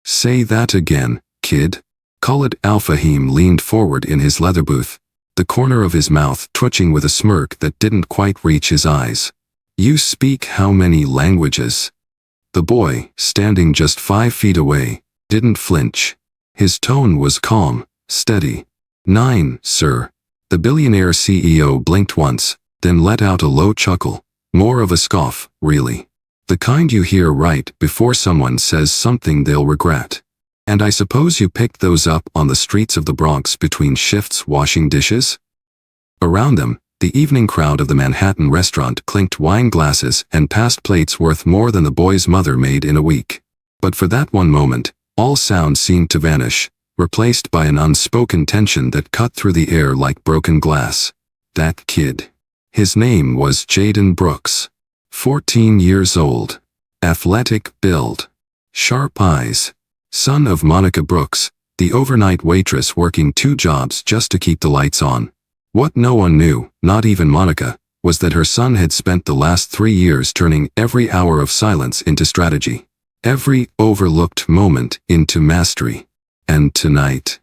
Say that again, kid. Khalid Al-Fahim leaned forward in his leather booth, the corner of his mouth twitching with a smirk that didn't quite reach his eyes. You speak how many languages? The boy, standing just 5 feet away, didn't flinch. His tone was calm, steady. 9, sir. The billionaire CEO blinked once, then let out a low chuckle, more of a scoff, really. The kind you hear right before someone says something they'll regret. And I suppose you picked those up on the streets of the Bronx between shifts washing dishes? Around them, the evening crowd of the Manhattan restaurant clinked wine glasses and passed plates worth more than the boy's mother made in a week. But for that one moment, all sound seemed to vanish, replaced by an unspoken tension that cut through the air like broken glass. That kid. His name was Jaden Brooks. 14 years old. Athletic build. Sharp eyes. Son of Monica Brooks, the overnight waitress working 2 jobs just to keep the lights on. What no one knew, not even Monica, was that her son had spent the last 3 years turning every hour of silence into strategy. Every overlooked moment into mastery. And tonight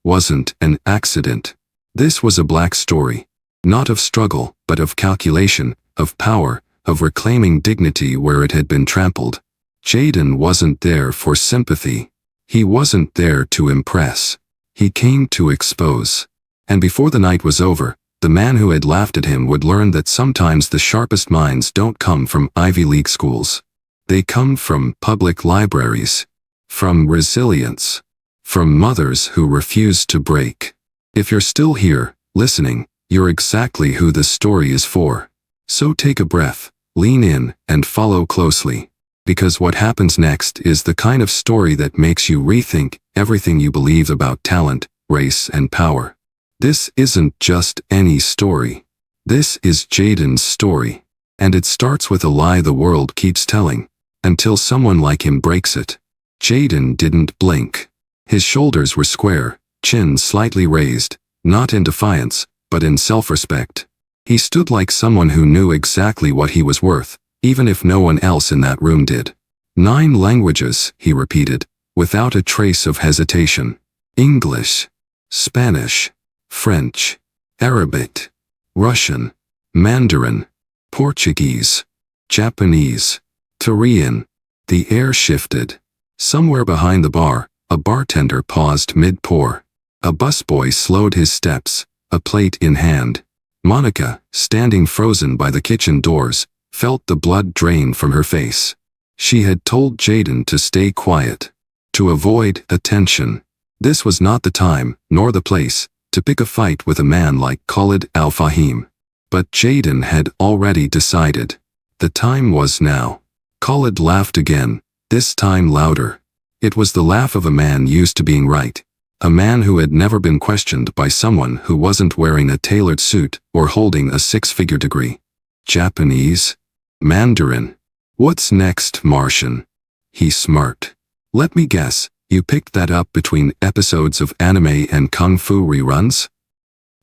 wasn't an accident. This was a black story. Not of struggle, but of calculation, of power, of reclaiming dignity where it had been trampled. Jaden wasn't there for sympathy. He wasn't there to impress. He came to expose. And before the night was over, the man who had laughed at him would learn that sometimes the sharpest minds don't come from Ivy League schools. They come from public libraries. From resilience. From mothers who refuse to break. If you're still here, listening, you're exactly who this story is for. So take a breath, lean in, and follow closely. Because what happens next is the kind of story that makes you rethink everything you believe about talent, race, and power. This isn't just any story. This is Jaden's story. And it starts with a lie the world keeps telling, until someone like him breaks it. Jaden didn't blink. His shoulders were square, chin slightly raised, not in defiance, but in self-respect. He stood like someone who knew exactly what he was worth, even if no one else in that room did. 9 languages, he repeated, without a trace of hesitation. English, Spanish, French, Arabic, Russian, Mandarin, Portuguese, Japanese, Korean. The air shifted. Somewhere behind the bar, a bartender paused mid-pour. A busboy slowed his steps, a plate in hand. Monica, standing frozen by the kitchen doors, felt the blood drain from her face. She had told Jaden to stay quiet, to avoid attention. This was not the time, nor the place, to pick a fight with a man like Khalid Al-Fahim. But Jaden had already decided. The time was now. Khalid laughed again, this time louder. It was the laugh of a man used to being right. A man who had never been questioned by someone who wasn't wearing a tailored suit or holding a 6-figure degree. Japanese? Mandarin? What's next, Martian? He smirked. Let me guess, you picked that up between episodes of anime and kung fu reruns?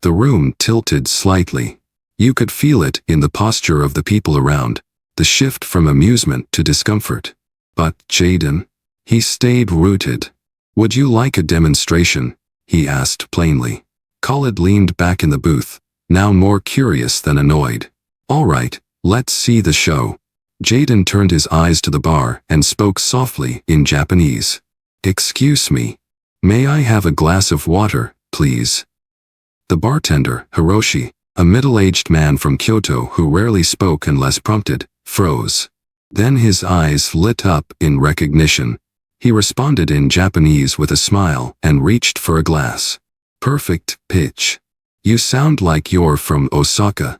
The room tilted slightly. You could feel it in the posture of the people around, the shift from amusement to discomfort. But Jaden? He stayed rooted. Would you like a demonstration? He asked plainly. Khalid leaned back in the booth, now more curious than annoyed. All right, let's see the show. Jaden turned his eyes to the bar and spoke softly in Japanese. Excuse me. May I have a glass of water, please? The bartender, Hiroshi, a middle-aged man from Kyoto who rarely spoke unless prompted, froze. Then his eyes lit up in recognition. He responded in Japanese with a smile and reached for a glass. Perfect pitch. You sound like you're from Osaka.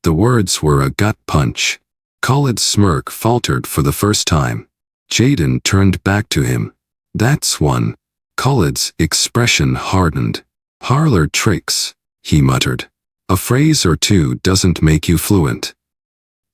The words were a gut punch. Khalid's smirk faltered for the first time. Jaden turned back to him. That's one. Khalid's expression hardened. Parlor tricks, he muttered. A phrase or two doesn't make you fluent.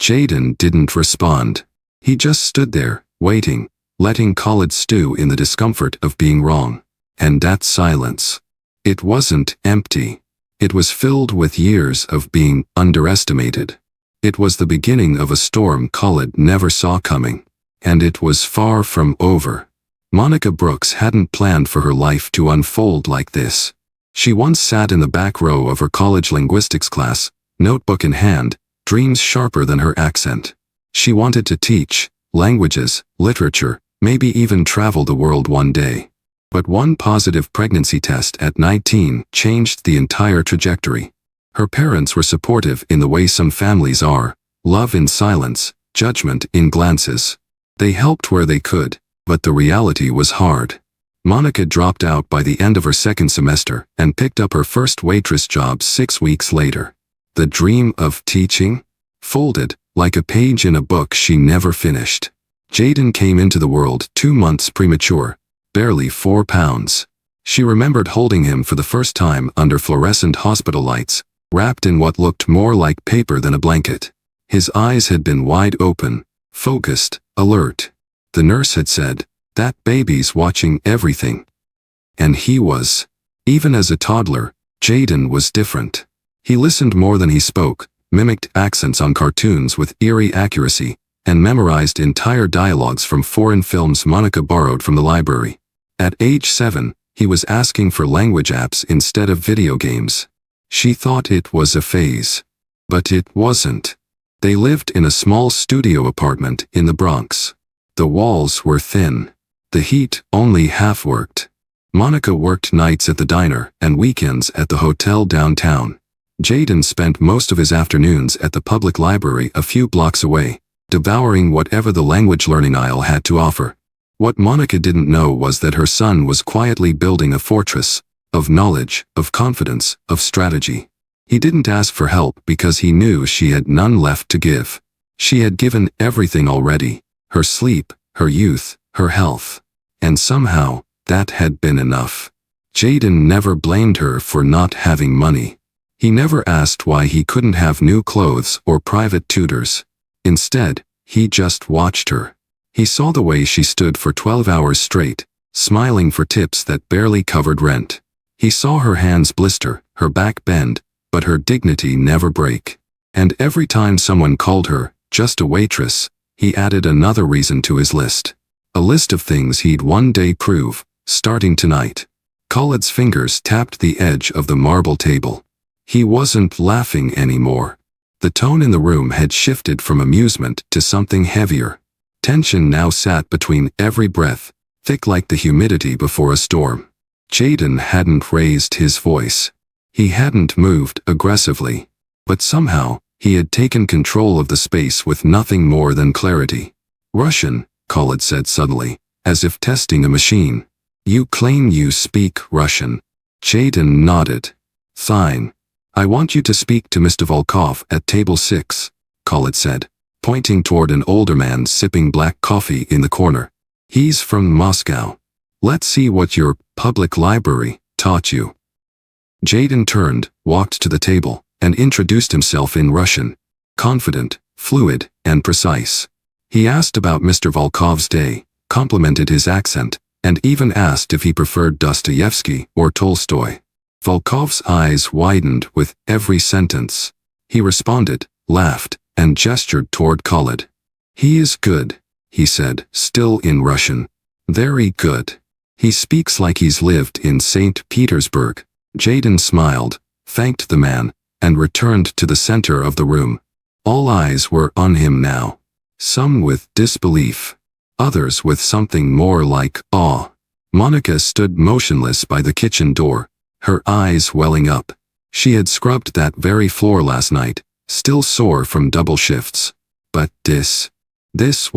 Jaden didn't respond. He just stood there, waiting, letting Khalid stew in the discomfort of being wrong. And that silence. It wasn't empty. It was filled with years of being underestimated. It was the beginning of a storm Khaled never saw coming. And it was far from over. Monica Brooks hadn't planned for her life to unfold like this. She once sat in the back row of her college linguistics class, notebook in hand, dreams sharper than her accent. She wanted to teach languages, literature, maybe even travel the world one day. But one positive pregnancy test at 19 changed the entire trajectory. Her parents were supportive in the way some families are, love in silence, judgment in glances. They helped where they could, but the reality was hard. Monica dropped out by the end of her second semester and picked up her first waitress job 6 weeks later. The dream of teaching folded like a page in a book she never finished. Jaden came into the world 2 months premature, barely 4 pounds. She remembered holding him for the first time under fluorescent hospital lights, wrapped in what looked more like paper than a blanket. His eyes had been wide open, focused, alert. The nurse had said, "That baby's watching everything." And he was. Even as a toddler, Jaden was different. He listened more than he spoke, mimicked accents on cartoons with eerie accuracy, and memorized entire dialogues from foreign films Monica borrowed from the library. At age 7, he was asking for language apps instead of video games. She thought it was a phase. But it wasn't. They lived in a small studio apartment in the Bronx. The walls were thin. The heat only half worked. Monica worked nights at the diner and weekends at the hotel downtown. Jaden spent most of his afternoons at the public library a few blocks away, devouring whatever the language learning aisle had to offer. What Monica didn't know was that her son was quietly building a fortress of knowledge, of confidence, of strategy. He didn't ask for help because he knew she had none left to give. She had given everything already. Her sleep, her youth, her health. And somehow, that had been enough. Jaden never blamed her for not having money. He never asked why he couldn't have new clothes or private tutors. Instead, he just watched her. He saw the way she stood for 12 hours straight, smiling for tips that barely covered rent. He saw her hands blister, her back bend, but her dignity never break. And every time someone called her just a waitress, he added another reason to his list. A list of things he'd one day prove, starting tonight. Khaled's fingers tapped the edge of the marble table. He wasn't laughing anymore. The tone in the room had shifted from amusement to something heavier. Tension now sat between every breath, thick like the humidity before a storm. Jaden hadn't raised his voice. He hadn't moved aggressively. But somehow, he had taken control of the space with nothing more than clarity. "Russian," Khaled said suddenly, as if testing a machine. "You claim you speak Russian." Jaden nodded. "Fine. I want you to speak to Mr. Volkov at table 6, Khaled said, pointing toward an older man sipping black coffee in the corner. "He's from Moscow. Let's see what your public library taught you." Jaden turned, walked to the table, and introduced himself in Russian, confident, fluid, and precise. He asked about Mr. Volkov's day, complimented his accent, and even asked if he preferred Dostoevsky or Tolstoy. Volkov's eyes widened with every sentence. He responded, laughed, and gestured toward Khaled. "He is good," he said, still in Russian. "Very good. He speaks like he's lived in St. Petersburg." Jaden smiled, thanked the man, and returned to the center of the room. All eyes were on him now. Some with disbelief. Others with something more like awe. Monica stood motionless by the kitchen door, her eyes welling up. She had scrubbed that very floor last night, still sore from double shifts. But this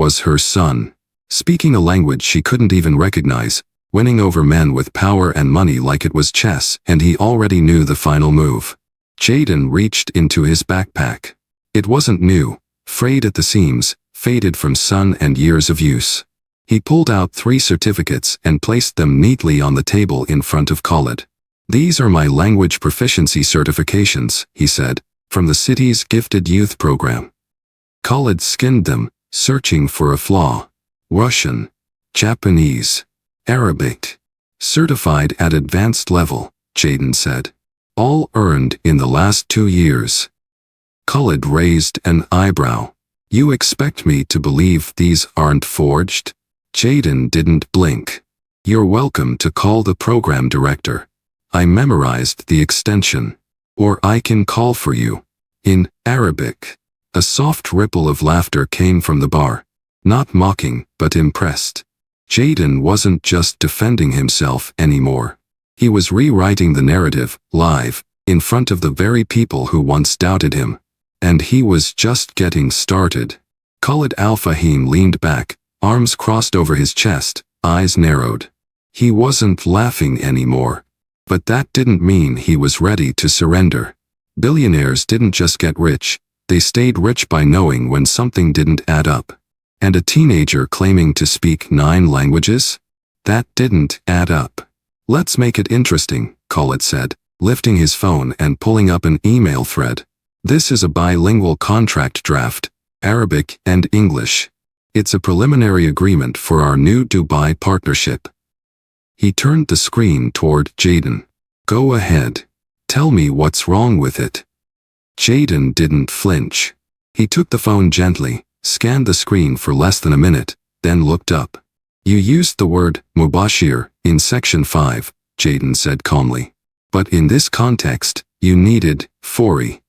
was her son. Speaking a language she couldn't even recognize, winning over men with power and money like it was chess, and he already knew the final move. Jaden reached into his backpack. It wasn't new, frayed at the seams, faded from sun and years of use. He pulled out 3 certificates and placed them neatly on the table in front of Khaled. "These are my language proficiency certifications," he said, "from the city's gifted youth program." Khaled skinned them, searching for a flaw. "Russian, Japanese, Arabic. Certified at advanced level," Jaden said. "All earned in the last 2 years." Khalid raised an eyebrow. You expect me to believe these aren't forged? Jaden didn't blink. You're welcome to call the program director. I memorized the extension. Or I can call for you. In Arabic. A soft ripple of laughter came from the bar. Not mocking, but impressed. Jaden wasn't just defending himself anymore. He was rewriting the narrative, live, in front of the very people who once doubted him. And he was just getting started. Khalid Al-Fahim leaned back, arms crossed over his chest, eyes narrowed. He wasn't laughing anymore. But that didn't mean he was ready to surrender. Billionaires didn't just get rich, they stayed rich by knowing when something didn't add up. And a teenager claiming to speak 9 languages? That didn't add up. Let's make it interesting, Khalid said, lifting his phone and pulling up an email thread. This is a bilingual contract draft, Arabic and English. It's a preliminary agreement for our new Dubai partnership. He turned the screen toward Jaden. Go ahead. Tell me what's wrong with it. Jaden didn't flinch. He took the phone gently, scanned the screen for less than a minute, then looked up. You used the word mubashir in section 5, Jaden said calmly. But in this context, you needed fori.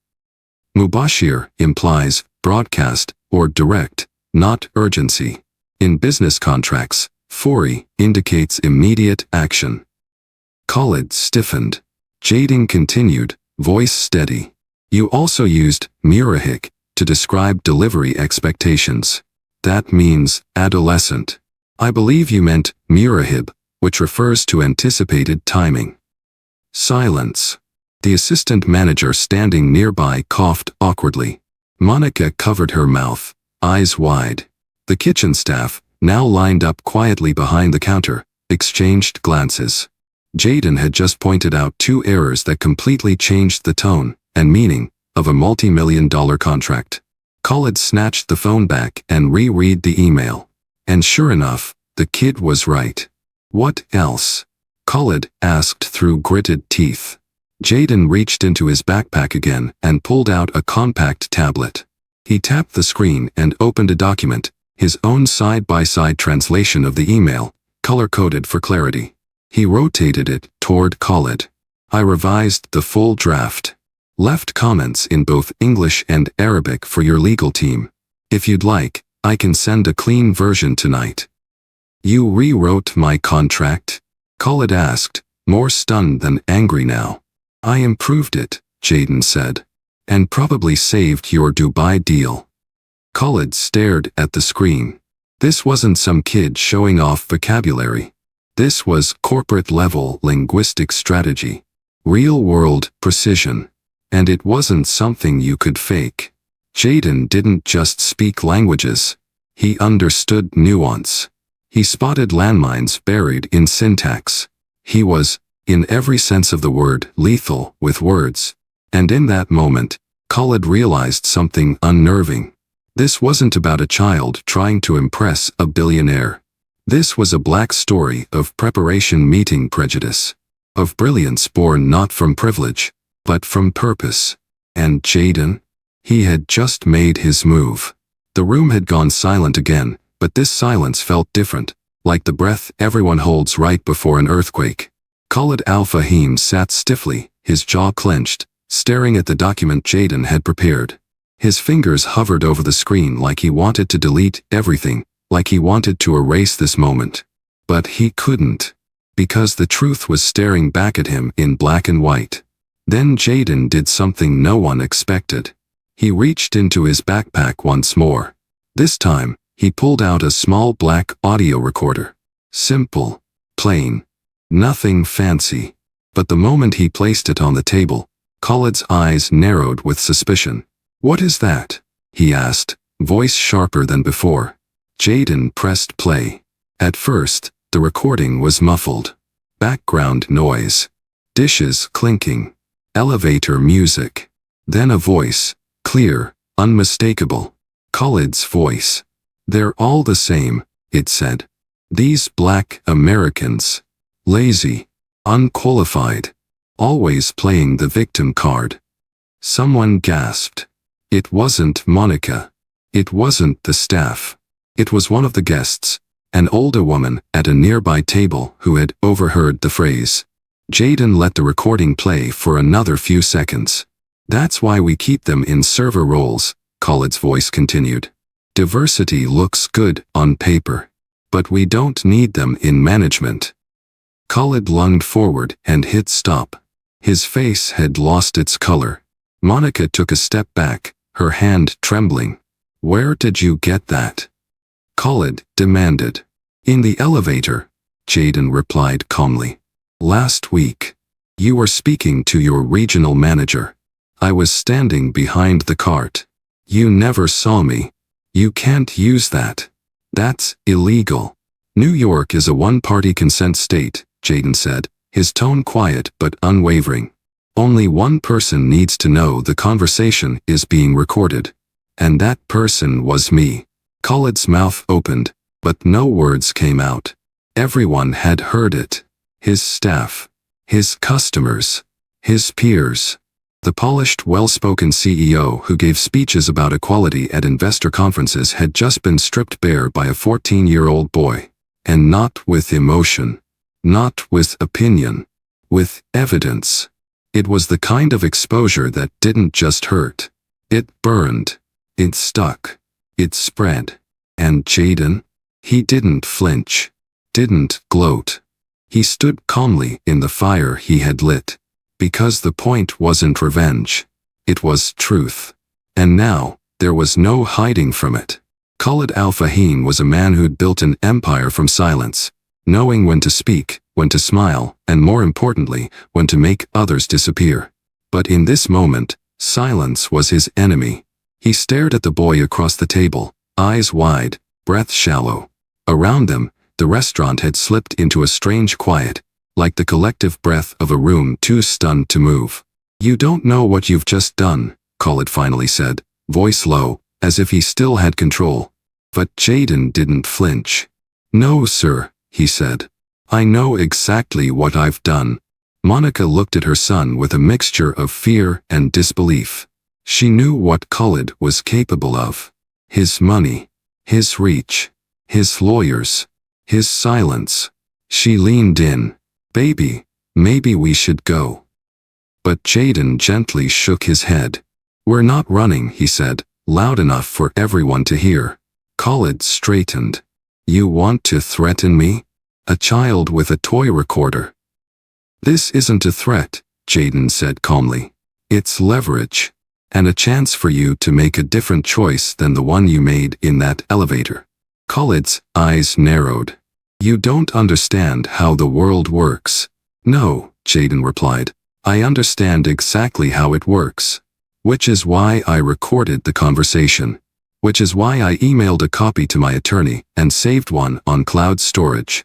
Mubashir implies broadcast or direct, not urgency. In business contracts, fori indicates immediate action. Khalid stiffened. Jaden continued, voice steady. You also used murahik to describe delivery expectations. That means adolescent. I believe you meant murahib, which refers to anticipated timing. Silence. The assistant manager standing nearby coughed awkwardly. Monica covered her mouth, eyes wide. The kitchen staff, now lined up quietly behind the counter, exchanged glances. Jaden had just pointed out 2 errors that completely changed the tone and meaning of a multi-million-dollar contract. Khalid snatched the phone back and reread the email. And sure enough, the kid was right. What else? Khalid asked through gritted teeth. Jaden reached into his backpack again and pulled out a compact tablet. He tapped the screen and opened a document, his own side-by-side translation of the email, color-coded for clarity. He rotated it toward Khalid. I revised the full draft. Left comments in both English and Arabic for your legal team. If you'd like, I can send a clean version tonight. You rewrote my contract? Khalid asked, more stunned than angry now. I improved it, Jaden said. And probably saved your Dubai deal. Khalid stared at the screen. This wasn't some kid showing off vocabulary. This was corporate-level linguistic strategy. Real-world precision. And it wasn't something you could fake. Jaden didn't just speak languages. He understood nuance. He spotted landmines buried in syntax. He was, in every sense of the word, lethal with words. And in that moment, Khalid realized something unnerving. This wasn't about a child trying to impress a billionaire. This was a black story of preparation meeting prejudice. Of brilliance born not from privilege, but from purpose. And Jaden? He had just made his move. The room had gone silent again, but this silence felt different, like the breath everyone holds right before an earthquake. Khalid Al-Fahim sat stiffly, his jaw clenched, staring at the document Jaden had prepared. His fingers hovered over the screen like he wanted to delete everything, like he wanted to erase this moment. But he couldn't. Because the truth was staring back at him in black and white. Then Jaden did something no one expected. He reached into his backpack once more. This time, he pulled out a small black audio recorder. Simple. Plain. Nothing fancy. But the moment he placed it on the table, Khalid's eyes narrowed with suspicion. What is that? He asked, voice sharper than before. Jaden pressed play. At first, the recording was muffled. Background noise. Dishes clinking. Elevator music. Then a voice, clear, unmistakable. Khalid's voice. They're all the same, it said. These black Americans. Lazy. Unqualified. Always playing the victim card. Someone gasped. It wasn't Monica. It wasn't the staff. It was one of the guests, an older woman at a nearby table who had overheard the phrase. Jaden let the recording play for another few seconds. That's why we keep them in server roles, Khalid's voice continued. Diversity looks good on paper, but we don't need them in management. Khalid lunged forward and hit stop. His face had lost its color. Monica took a step back, her hand trembling. Where did you get that? Khalid demanded. In the elevator, Jaden replied calmly. Last week. You were speaking to your regional manager. I was standing behind the cart. You never saw me. You can't use that. That's illegal. New York is a one-party consent state, Jaden said, his tone quiet but unwavering. Only one person needs to know the conversation is being recorded. And that person was me. Khalid's mouth opened, but no words came out. Everyone had heard it. His staff, his customers, his peers. The polished, well-spoken CEO who gave speeches about equality at investor conferences had just been stripped bare by a 14-year-old boy. And not with emotion. Not with opinion. With evidence. It was the kind of exposure that didn't just hurt. It burned. It stuck. It spread. And Jaden? He didn't flinch. Didn't gloat. He stood calmly in the fire he had lit. Because the point wasn't revenge. It was truth. And now, there was no hiding from it. Khalid Al-Fahim was a man who'd built an empire from silence, knowing when to speak, when to smile, and more importantly, when to make others disappear. But in this moment, silence was his enemy. He stared at the boy across the table, eyes wide, breath shallow. Around them, the restaurant had slipped into a strange quiet, like the collective breath of a room too stunned to move. You don't know what you've just done, Khalid finally said, voice low, as if he still had control. But Jaden didn't flinch. No, sir, he said. I know exactly what I've done. Monica looked at her son with a mixture of fear and disbelief. She knew what Khalid was capable of. His money, his reach, his lawyers, his silence. She leaned in. Baby, maybe we should go. But Jaden gently shook his head. We're not running, he said, loud enough for everyone to hear. Khalid straightened. You want to threaten me? A child with a toy recorder. This isn't a threat, Jaden said calmly. It's leverage. And a chance for you to make a different choice than the one you made in that elevator. Khalid's eyes narrowed. You don't understand how the world works. No, Jaden replied. I understand exactly how it works. Which is why I recorded the conversation. Which is why I emailed a copy to my attorney and saved one on cloud storage.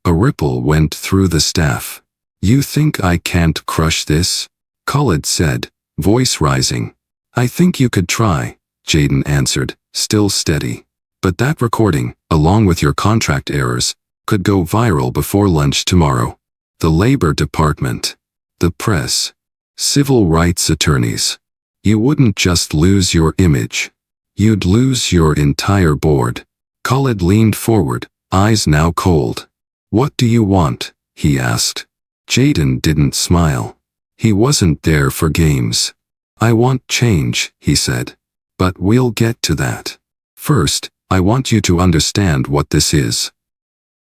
A ripple went through the staff. You think I can't crush this? Khalid said, voice rising. I think you could try, Jaden answered, still steady. But that recording, along with your contract errors, could go viral before lunch tomorrow. The Labor Department. The press. Civil rights attorneys. You wouldn't just lose your image. You'd lose your entire board. Khalid leaned forward, eyes now cold. What do you want? He asked. Jaden didn't smile. He wasn't there for games. I want change, he said. But we'll get to that. First, I want you to understand what this is.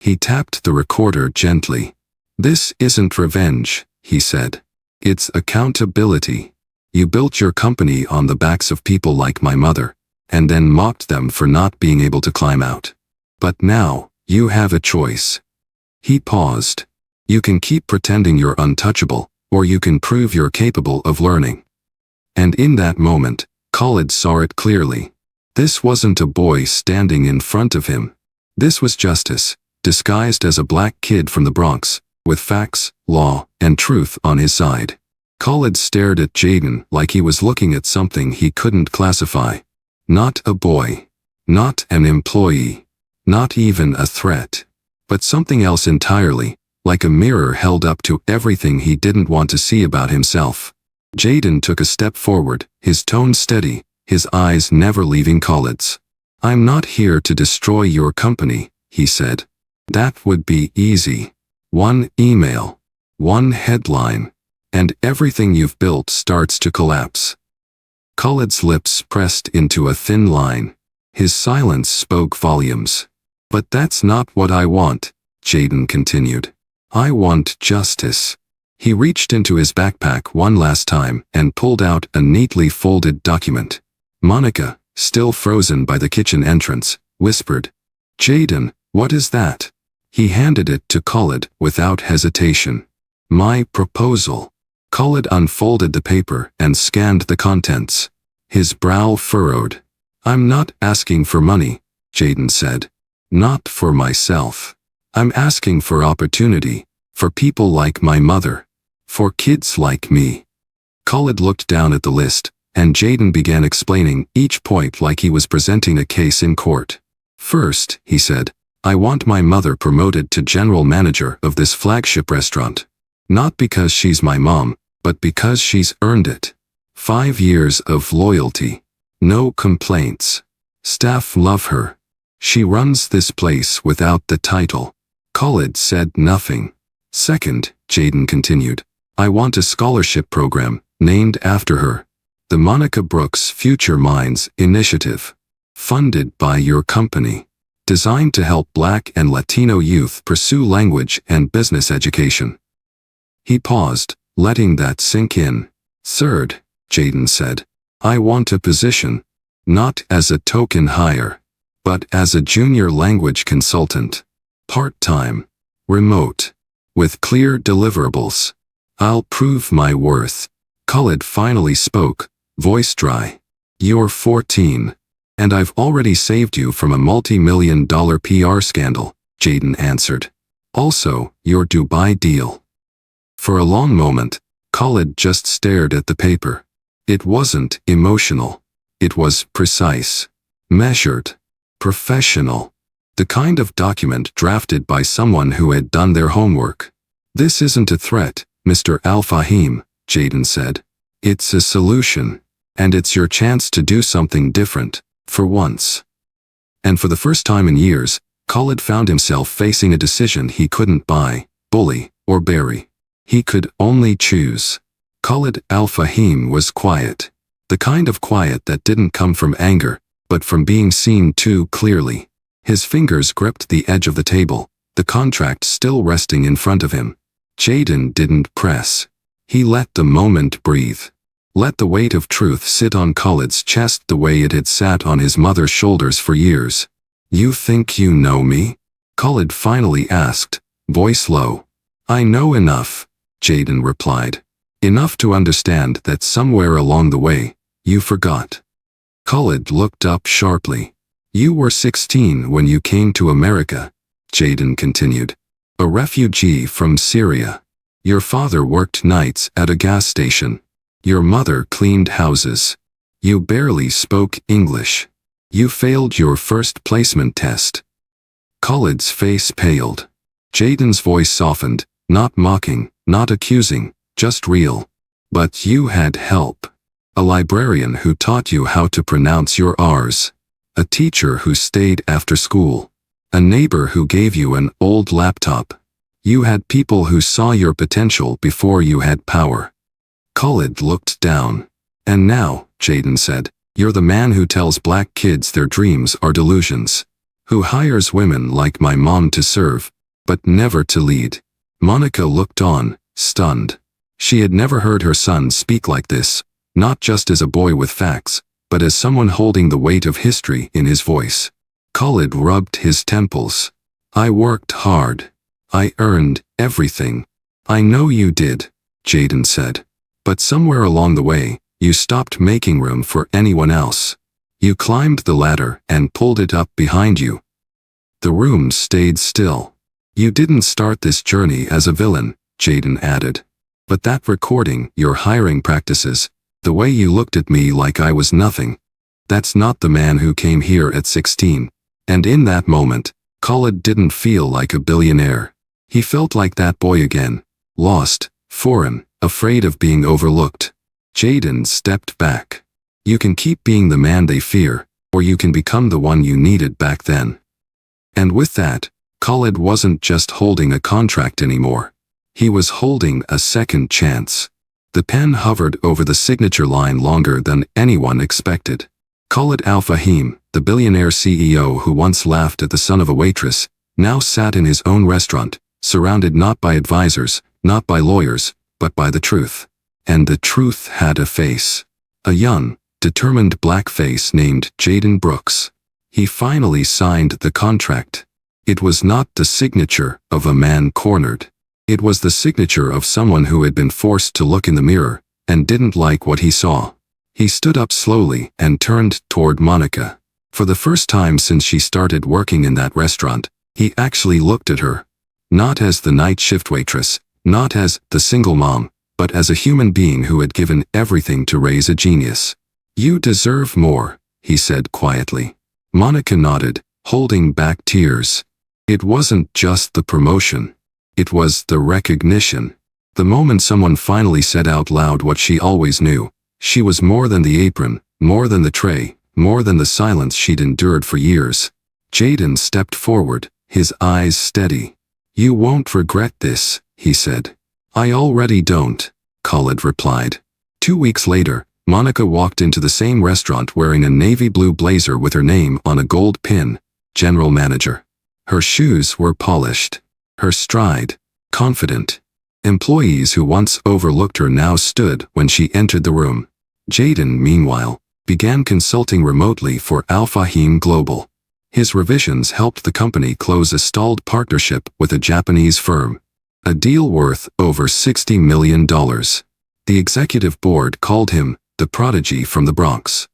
He tapped the recorder gently. This isn't revenge, he said. It's accountability. You built your company on the backs of people like my mother, and then mocked them for not being able to climb out. But now, you have a choice. He paused. You can keep pretending you're untouchable, or you can prove you're capable of learning. And in that moment, Khalid saw it clearly. This wasn't a boy standing in front of him. This was justice, disguised as a black kid from the Bronx, with facts, law, and truth on his side. Khalid stared at Jaden like he was looking at something he couldn't classify. Not a boy. Not an employee. Not even a threat. But something else entirely, like a mirror held up to everything he didn't want to see about himself. Jaden took a step forward, his tone steady, his eyes never leaving Khaled's. I'm not here to destroy your company, he said. That would be easy. One email, one headline, and everything you've built starts to collapse. Khaled's lips pressed into a thin line. His silence spoke volumes. But that's not what I want, Jaden continued. I want justice. He reached into his backpack one last time and pulled out a neatly folded document. Monica, still frozen by the kitchen entrance, whispered, Jaden, what is that? He handed it to Khaled without hesitation. My proposal. Khaled unfolded the paper and scanned the contents. His brow furrowed. I'm not asking for money, Jaden said. Not for myself. I'm asking for opportunity, for people like my mother, for kids like me. Khaled looked down at the list, and Jaden began explaining each point like he was presenting a case in court. First, he said, I want my mother promoted to general manager of this flagship restaurant. Not because she's my mom, but because she's earned it. 5 years of loyalty. No complaints. Staff love her. She runs this place without the title. Khaled said nothing. Second, Jaden continued, I want a scholarship program named after her. The Monica Brooks Future Minds Initiative. Funded by your company. Designed to help Black and Latino youth pursue language and business education. He paused, letting that sink in. Third, Jaden said, I want a position, not as a token hire, but as a junior language consultant. Part-time. Remote. With clear deliverables. I'll prove my worth. Khaled finally spoke, voice dry. You're 14. And I've already saved you from a multi-million-dollar PR scandal, Jaden answered. Also, your Dubai deal. For a long moment, Khaled just stared at the paper. It wasn't emotional. It was precise. Measured. Professional. The kind of document drafted by someone who had done their homework. This isn't a threat, Mr. Al-Fahim, Jaden said. It's a solution. And it's your chance to do something different. For once. And for the first time in years, Khaled found himself facing a decision he couldn't buy, bully, or bury. He could only choose. Khaled Al-Fahim was quiet. The kind of quiet that didn't come from anger, but from being seen too clearly. His fingers gripped the edge of the table, the contract still resting in front of him. Jaden didn't press. He let the moment breathe. Let the weight of truth sit on Khaled's chest the way it had sat on his mother's shoulders for years. You think you know me? Khaled finally asked, voice low. I know enough, Jaden replied. Enough to understand that somewhere along the way, you forgot. Khaled looked up sharply. You were 16 when you came to America, Jaden continued. A refugee from Syria. Your father worked nights at a gas station. Your mother cleaned houses. You barely spoke English. You failed your first placement test. Khaled's face paled. Jaden's voice softened, not mocking, not accusing, just real. But you had help. A librarian who taught you how to pronounce your R's. A teacher who stayed after school. A neighbor who gave you an old laptop. You had people who saw your potential before you had power. Khaled looked down. And now, Jaden said, you're the man who tells black kids their dreams are delusions. Who hires women like my mom to serve, but never to lead. Monica looked on, stunned. She had never heard her son speak like this, not just as a boy with facts, but as someone holding the weight of history in his voice. Khaled rubbed his temples. I worked hard. I earned everything. I know you did, Jaden said. But somewhere along the way, you stopped making room for anyone else. You climbed the ladder and pulled it up behind you. The room stayed still. You didn't start this journey as a villain, Jaden added. But that recording, your hiring practices, the way you looked at me like I was nothing. That's not the man who came here at 16. And in that moment, Khaled didn't feel like a billionaire. He felt like that boy again. Lost, foreign, afraid of being overlooked. Jaden stepped back. You can keep being the man they fear, or you can become the one you needed back then. And with that, Khalid wasn't just holding a contract anymore. He was holding a second chance. The pen hovered over the signature line longer than anyone expected. Khalid Al-Fahim, the billionaire CEO who once laughed at the son of a waitress, now sat in his own restaurant, surrounded not by advisors, not by lawyers, but by the truth. And the truth had a face. A young, determined black face named Jaden Brooks. He finally signed the contract. It was not the signature of a man cornered. It was the signature of someone who had been forced to look in the mirror and didn't like what he saw. He stood up slowly and turned toward Monica. For the first time since she started working in that restaurant, he actually looked at her. Not as the night shift waitress, not as the single mom, but as a human being who had given everything to raise a genius. "You deserve more," he said quietly. Monica nodded, holding back tears. It wasn't just the promotion. It was the recognition. The moment someone finally said out loud what she always knew. She was more than the apron, more than the tray, more than the silence she'd endured for years. Jaden stepped forward, his eyes steady. "You won't regret this," he said. "I already don't," Khalid replied. 2 weeks later, Monica walked into the same restaurant wearing a navy blue blazer with her name on a gold pin, General Manager. Her shoes were polished. Her stride, confident. Employees who once overlooked her now stood when she entered the room. Jaden, meanwhile, began consulting remotely for Al-Fahim Global. His revisions helped the company close a stalled partnership with a Japanese firm. A deal worth over $60 million. The executive board called him the prodigy from the Bronx.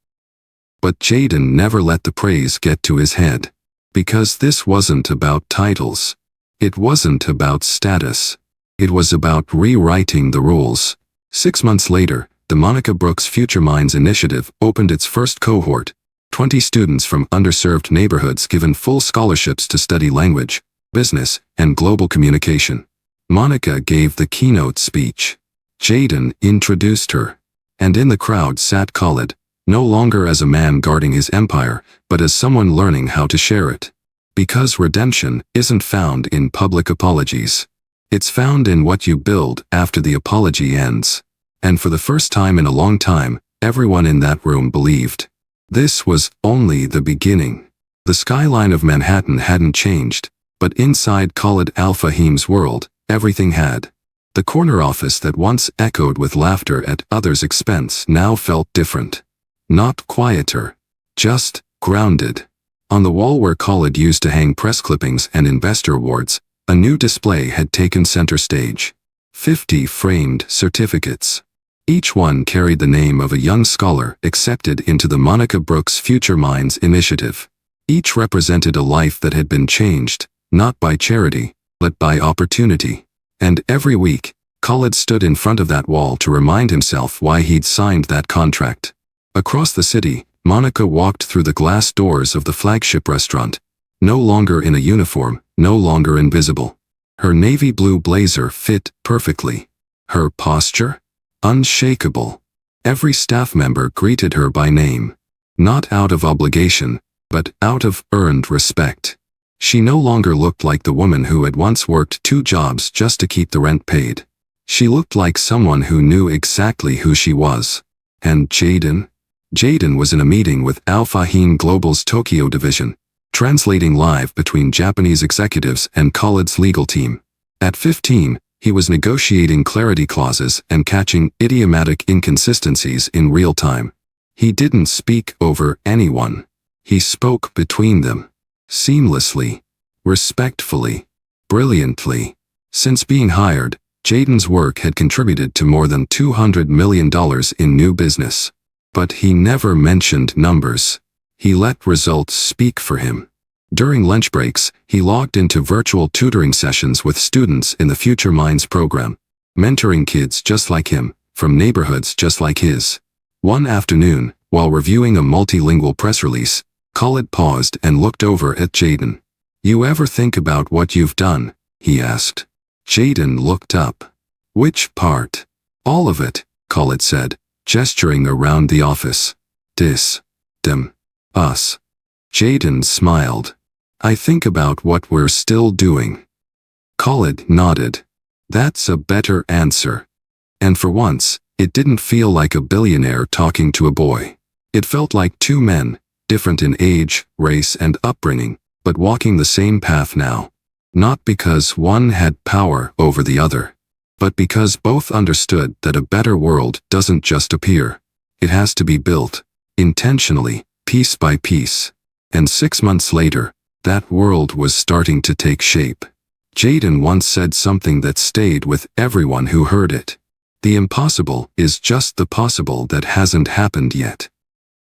But Jaden never let the praise get to his head. Because this wasn't about titles. It wasn't about status. It was about rewriting the rules. 6 months later, the Monica Brooks Future Minds Initiative opened its first cohort. 20 students from underserved neighborhoods given full scholarships to study language, business, and global communication. Monica gave the keynote speech. Jaden introduced her. And in the crowd sat Khalid, no longer as a man guarding his empire, but as someone learning how to share it. Because redemption isn't found in public apologies. It's found in what you build after the apology ends. And for the first time in a long time, everyone in that room believed. This was only the beginning. The skyline of Manhattan hadn't changed, but inside Khalid Al-Fahim's world, everything had. The corner office that once echoed with laughter at others' expense now felt different. Not quieter. Just grounded. On the wall where Khalid used to hang press clippings and investor awards, a new display had taken center stage. 50 framed certificates. Each one carried the name of a young scholar accepted into the Monica Brooks Future Minds Initiative. Each represented a life that had been changed, not by charity, but by opportunity. And every week, Khalid stood in front of that wall to remind himself why he'd signed that contract. Across the city, Monica walked through the glass doors of the flagship restaurant. No longer in a uniform, no longer invisible. Her navy blue blazer fit perfectly. Her posture? Unshakable. Every staff member greeted her by name. Not out of obligation, but out of earned respect. She no longer looked like the woman who had once worked 2 jobs just to keep the rent paid. She looked like someone who knew exactly who she was. And Jaden? Jaden was in a meeting with Al-Fahim Global's Tokyo division, translating live between Japanese executives and Khalid's legal team. At 15, he was negotiating clarity clauses and catching idiomatic inconsistencies in real time. He didn't speak over anyone. He spoke between them. Seamlessly. Respectfully. Brilliantly. Since being hired, Jaden's work had contributed to more than $200 million in new business. But he never mentioned numbers. He let results speak for him. During lunch breaks, he logged into virtual tutoring sessions with students in the Future Minds program, mentoring kids just like him, from neighborhoods just like his. One afternoon, while reviewing a multilingual press release, Khalid paused and looked over at Jaden. "You ever think about what you've done?" he asked. Jaden looked up. "Which part?" "All of it," Khalid said. gesturing around the office. Dis. Dem. Us. Jaden smiled. I think about what we're still doing. Khalid nodded. That's a better answer. And for once, it didn't feel like a billionaire talking to a boy. It felt like two men, different in age, race, and upbringing, but walking the same path now. Not because one had power over the other, but because both understood that a better world doesn't just appear. It has to be built, intentionally, piece by piece. And 6 months later, that world was starting to take shape. Jaden once said something that stayed with everyone who heard it. The impossible is just the possible that hasn't happened yet.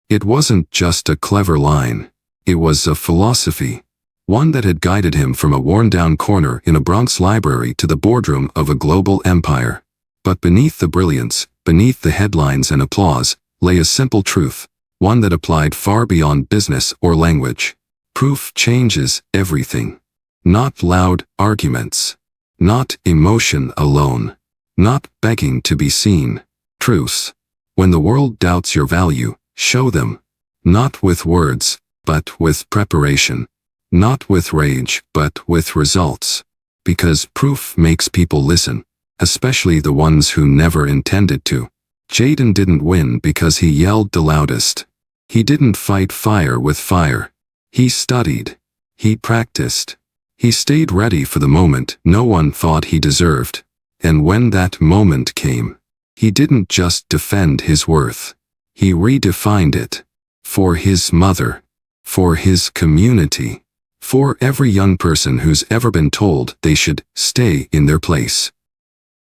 It wasn't just a clever line. It was a philosophy. One that had guided him from a worn-down corner in a Bronx library to the boardroom of a global empire. But beneath the brilliance, beneath the headlines and applause, lay a simple truth, one that applied far beyond business or language. Proof changes everything. Not loud arguments. Not emotion alone. Not begging to be seen. Truths. When the world doubts your value, show them. Not with words, but with preparation. Not with rage, but with results. Because proof makes people listen, especially the ones who never intended to. Jaden didn't win because he yelled the loudest. He didn't fight fire with fire. He studied. He practiced. He stayed ready for the moment no one thought he deserved. And when that moment came, he didn't just defend his worth. He redefined it. For his mother. For his community. For every young person who's ever been told they should stay in their place.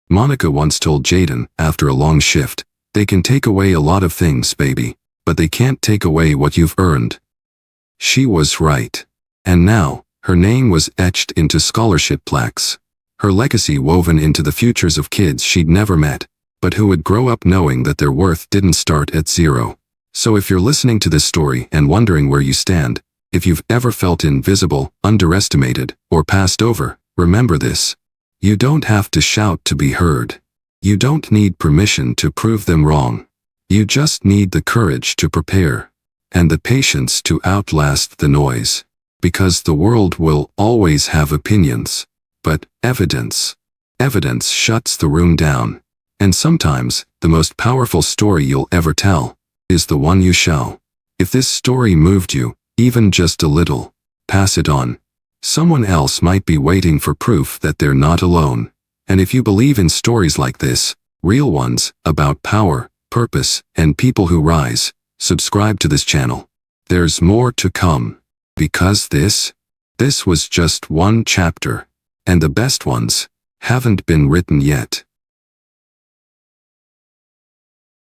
Monica once told Jaden, after a long shift, they can take away a lot of things, baby, but they can't take away what you've earned. She was right. And now, her name was etched into scholarship plaques. Her legacy woven into the futures of kids she'd never met, but who would grow up knowing that their worth didn't start at zero. So if you're listening to this story and wondering where you stand, if you've ever felt invisible, underestimated, or passed over, remember this. You don't have to shout to be heard. You don't need permission to prove them wrong. You just need the courage to prepare. And the patience to outlast the noise. Because the world will always have opinions. But evidence. Evidence shuts the room down. And sometimes, the most powerful story you'll ever tell is the one you show. If this story moved you, even just a little, pass it on. Someone else might be waiting for proof that they're not alone. And if you believe in stories like this, real ones, about power, purpose, and people who rise, subscribe to this channel. There's more to come. Because this was just one chapter. And the best ones haven't been written yet.